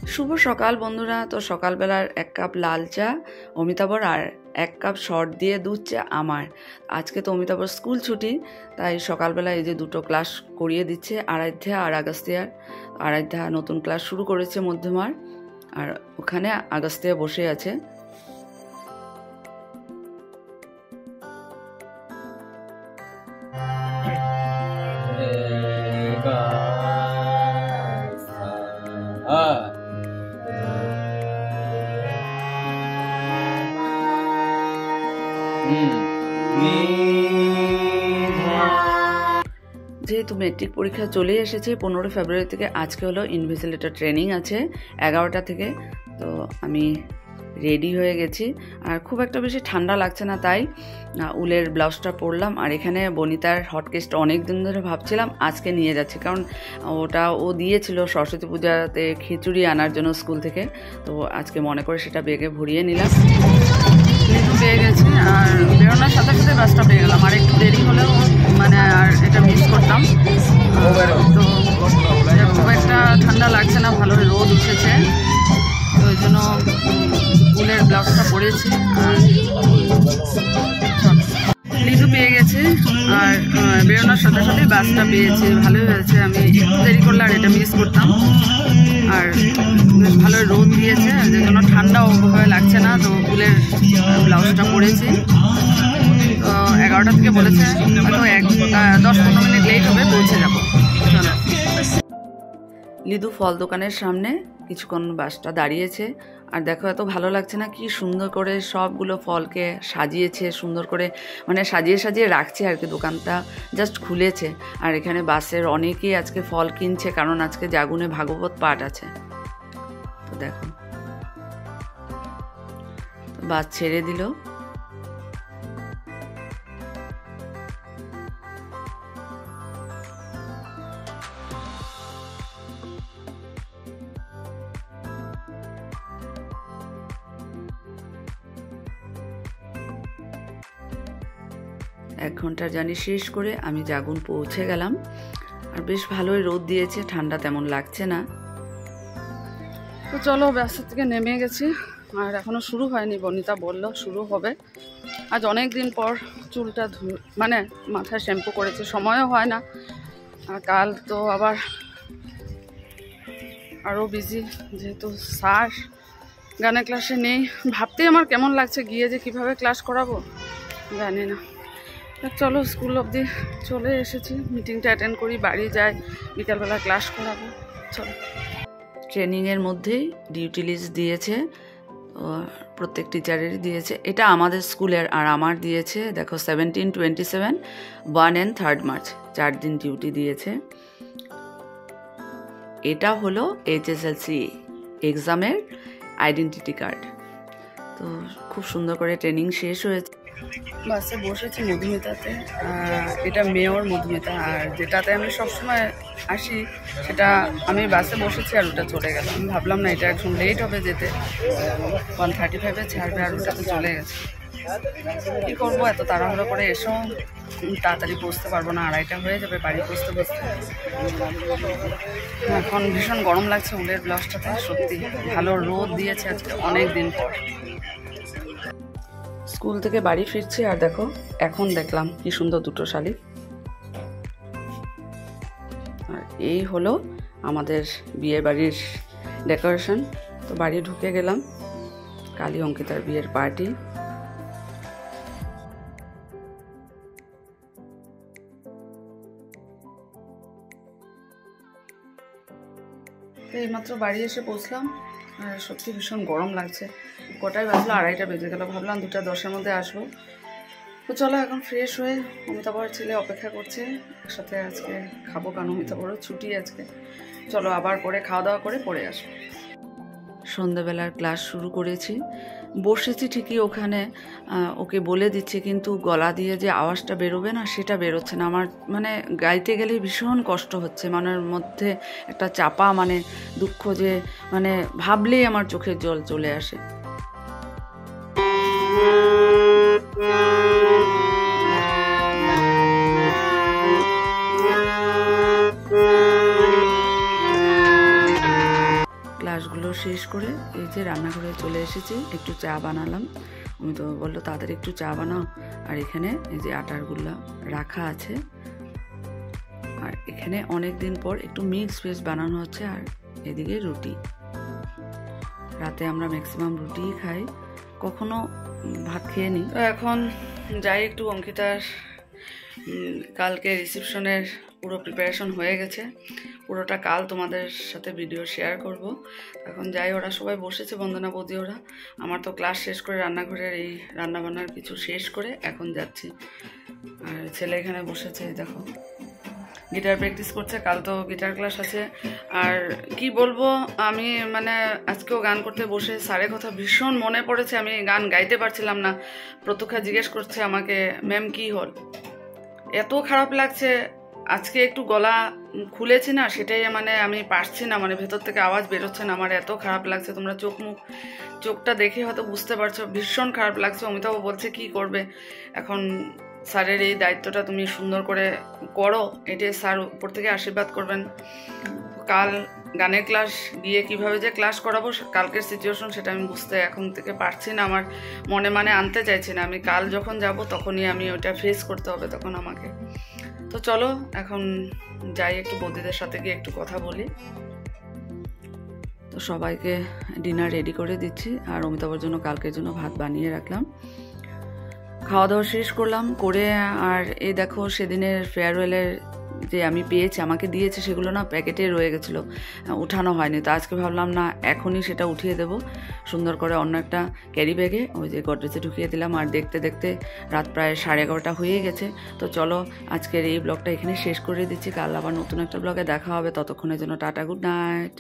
শুভ সকাল বন্ধুরা। তো সকালবেলার 1 কাপ লাল চা অমিতাভর আর 1 কাপ শর্ট দিয়ে দুধ চা আমার। আজকে তো অমিতাভর স্কুল ছুটি, তাই সকালবেলা এই যে দুটো ক্লাস করিয়ে দিচ্ছে, আরাধ্যা আর আগাস্তিয়ার। আরাধ্যা নতুন ক্লাস শুরু করেছে মধ্যমার, আর ওখানে আগাস্তিয়া বসে আছে। যেহেতু মেট্রিক পরীক্ষা চলে এসেছে 15 ফেব্রুয়ারি থেকে, আজকে হলো ইনভিজিলেটর ট্রেনিং আছে 11টা থেকে। তো আমি রেডি হয়ে গেছি, আর খুব একটা বেশি ঠান্ডা লাগছে না, তাই উলের ব্লাউজটা পরলাম। আর এখানে বনিতার হটকেসটা অনেক দিন ধরে ভাবছিলাম আজকে নিয়ে যাচ্ছি, কারণ ওটা ও দিয়েছিল সরস্বতী পূজাতে খিচুড়ি আনার জন্য স্কুল থেকে। তো আজকে মনে করে সেটা বেগে ভরিয়ে নিলাম। লিচু পেয়ে গেছি, আর বেরোনোর সাথে সাথে বাসটা পেয়ে গেলাম। আর একটু দেরি হলেও মানে আর এটা মিস করতাম। তো খুব একটা ঠান্ডা লাগছে না, ভালো রোদ উঠেছে, তো ওই জন্য উলের ব্লাউজটা পরেছি। আর লিচু পেয়ে গেছে, আর বেরোনোর সাথে সাথে বাসটা পেয়েছি, ভালোই হয়েছে। আমি একটু দেরি করলে আর এটা মিস করতাম। আর বেশ ভালো রোদ দিয়েছে, যে জন্য ঠান্ডাও ওভাবে লাগছে না। তো উলের ব্লাউজটা পরেছি। তো 11টা থেকে বলেছে, হয়তো 10-15 মিনিট লেট হবে, পৌঁছে যাবো। চলো, লিদু ফল দোকানের সামনে কিছুক্ষণ বাসটা দাঁড়িয়েছে। আর দেখো এত ভালো লাগছে না, কি সুন্দর করে সবগুলো ফলকে সাজিয়েছে, সুন্দর করে মানে সাজিয়ে সাজিয়ে রাখছে আর কি। দোকানটা জাস্ট খুলেছে, আর এখানে বাসের অনেকেই আজকে ফল কিনছে, কারণ আজকে জাগুনে ভাগবত পাঠ আছে। তো দেখো বাস ছেড়ে দিল। এক ঘন্টার জার্নি শেষ করে আমি জাগুন পৌঁছে গেলাম। আর বেশ ভালোই রোদ দিয়েছে, ঠান্ডা তেমন লাগছে না। তো চলো, বাসের থেকে নেমে গেছি, আর এখনও শুরু হয়নি। বনিতা বলল শুরু হবে। আজ অনেক দিন পর চুলটা মানে মাথায় শ্যাম্পু করেছে, সময়ও হয় না। আর কাল তো আবার আরও বিজি, যেহেতু স্যার গানের ক্লাসে নেই। ভাবতেই আমার কেমন লাগছে, গিয়ে যে কিভাবে ক্লাস করাবো জানি না। চলো, স্কুল অবধি চলে এসেছি, মিটিংটা অ্যাটেন্ড করি, বাড়ি যাই, বিকালবেলা ক্লাস করাবো। চলো। ট্রেনিংয়ের মধ্যেই ডিউটি লিস্ট দিয়েছে, প্রত্যেক টিচারেরই দিয়েছে। এটা আমাদের স্কুলের, আর আমার দিয়েছে দেখো 17, 27, 1 and 3 মার্চ, 4 দিন ডিউটি দিয়েছে। এটা হলো HSLC এক্সামের আইডেন্টিটি কার্ড। তো খুব সুন্দর করে ট্রেনিং শেষ হয়েছে। বাসে বসেছি মধুমিতাতে, এটা মেয়র মধুমিতা, আর যেটাতে আমি সবসময় আসি সেটা আমি বাসে বসেছি, আর ওটা চলে গেল। আমি ভাবলাম না এটা এখন লেট হবে যেতে, 1:35 ছাড়বে, আর ওটা তো চলে গেছে। কী করবো, এত তাড়াহুড়ো করে এসেও তাড়াতাড়ি পৌঁছতে পারবো না, 2:30টা হয়ে যাবে বাড়ি পৌঁছতে পৌঁছতে। এখন ভীষণ গরম লাগছে উলের ব্লাউজটাতে, সত্যি ভালো রোদ দিয়েছে আজকে অনেক দিন পর। স্কুল থেকে বাড়ি ফিরছি, আর দেখো এখন দেখলাম কি সুন্দর দুটো শালিক। আর এই হলো আমাদের বিয়ে বাড়ির ডেকোরেশন। তো বাড়ি ঢুকে গেলাম, কালী অঙ্কিতার বিয়ের পার্টি। তো এইমাত্র বাড়ি এসে পৌঁছলাম, আর সত্যি ভীষণ গরম লাগছে। কটায় বাজলো, 2:30টা বেজে গেল। ভাবলাম 2:10-এর মধ্যে আসবো। তো চলো, এখন ফ্রেশ হয়ে অমিতাভর ছেলে অপেক্ষা করছে, একসাথে আজকে খাবো, কারণ অমিতাভরও ছুটি আজকে। চলো আবার করে খাওয়া দাওয়া করে পড়ে আসবো। সন্ধ্যাবেলার ক্লাস শুরু করেছি, বসেছি ঠিকই ওখানে, ওকে বলে দিচ্ছে, কিন্তু গলা দিয়ে যে আওয়াজটা বেরোবে না, সেটা বেরোচ্ছে না। আমার মানে গাইতে গেলে ভীষণ কষ্ট হচ্ছে, মনের মধ্যে একটা চাপা মানে দুঃখ, যে মানে ভাবলেই আমার চোখের জল চলে আসে। ক্লাসগুলো শেষ করে এই যে রান্নাঘরে চলে এসেছি, একটু চা বানালাম। আমি তো বললো তাদের একটু চা বানাও। আর এখানে এই যে আটারগুলো রাখা আছে, আর এখানে অনেক দিন পর একটু মিক্স ভেজ বানানো হচ্ছে। আর এদিকে রুটি, রাতে আমরা ম্যাক্সিমাম রুটিই খাই, কখনো ভাত খেয়ে নিই। তো এখন যাই একটু অঙ্কিতার কালকে রিসেপশনের পুরো প্রিপারেশন হয়ে গেছে, পুরোটা কাল তোমাদের সাথে ভিডিও শেয়ার করব। এখন যাই, ওরা সবাই বসেছে, বন্দনা বৌদি ওরা। আমার তো ক্লাস শেষ করে রান্নাঘরের এই রান্নাবান্নার কিছু শেষ করে এখন যাচ্ছি। আর ছেলে এখানে বসেছে, দেখো গিটার প্র্যাকটিস করছে, কাল তো গিটার ক্লাস আছে। আর কি বলবো, আমি মানে আজকেও গান করতে বসে স্যারের কথা ভীষণ মনে পড়েছে। আমি গান গাইতে পারছিলাম না। প্রত্যক্ষা জিজ্ঞেস করছে আমাকে, ম্যাম কি হল, এত খারাপ লাগছে। আজকে একটু গলা খুলেছি না, সেটাই মানে আমি পারছি না, মানে ভেতর থেকে আওয়াজ বেরোচ্ছে না, আমার এত খারাপ লাগছে। তোমরা চোখটা দেখে হয়তো বুঝতে পারছো, ভীষণ খারাপ লাগছে। অমিতাভ বলছে কি করবে এখন, স্যারের এই দায়িত্বটা তুমি সুন্দর করে করো, এটাই স্যার উপর থেকে আশীর্বাদ করবেন। কাল গানের ক্লাস গিয়ে কিভাবে যে ক্লাস করাবো, কালকের সিচুয়েশন সেটা আমি বুঝতে এখন থেকে পারছি না, আমার মনে আনতে চাইছি না। আমি কাল যখন যাব তখনই আমি ওইটা ফেস করতে হবে তখন আমাকে। তো চলো এখন যাই, একটু বৌদিদের সাথে গিয়ে একটু কথা বলি। তো সবাইকে ডিনার রেডি করে দিচ্ছি, আর অমিতাভের জন্য কালকের জন্য ভাত বানিয়ে রাখলাম। খাওয়া দাওয়া শেষ করলাম করে, আর এই দেখো সেদিনের ফেয়ারওয়েলের যে আমি পেয়েছি, আমাকে দিয়েছে, সেগুলো না প্যাকেটে রয়ে গেছিলো, উঠানো হয়নি। তো আজকে ভাবলাম না এখনই সেটা উঠিয়ে দেবো সুন্দর করে অন্য একটা ক্যারি ব্যাগে, ওই যে গডরেজে ঢুকিয়ে দিলাম। আর দেখতে দেখতে রাত প্রায় 11:30 হয়ে গেছে। তো চলো আজকের এই ব্লগটা এখানে শেষ করে দিচ্ছি, কাল আবার নতুন একটা ব্লগে দেখা হবে। ততক্ষণের জন্য টাটা, গুড নাইট।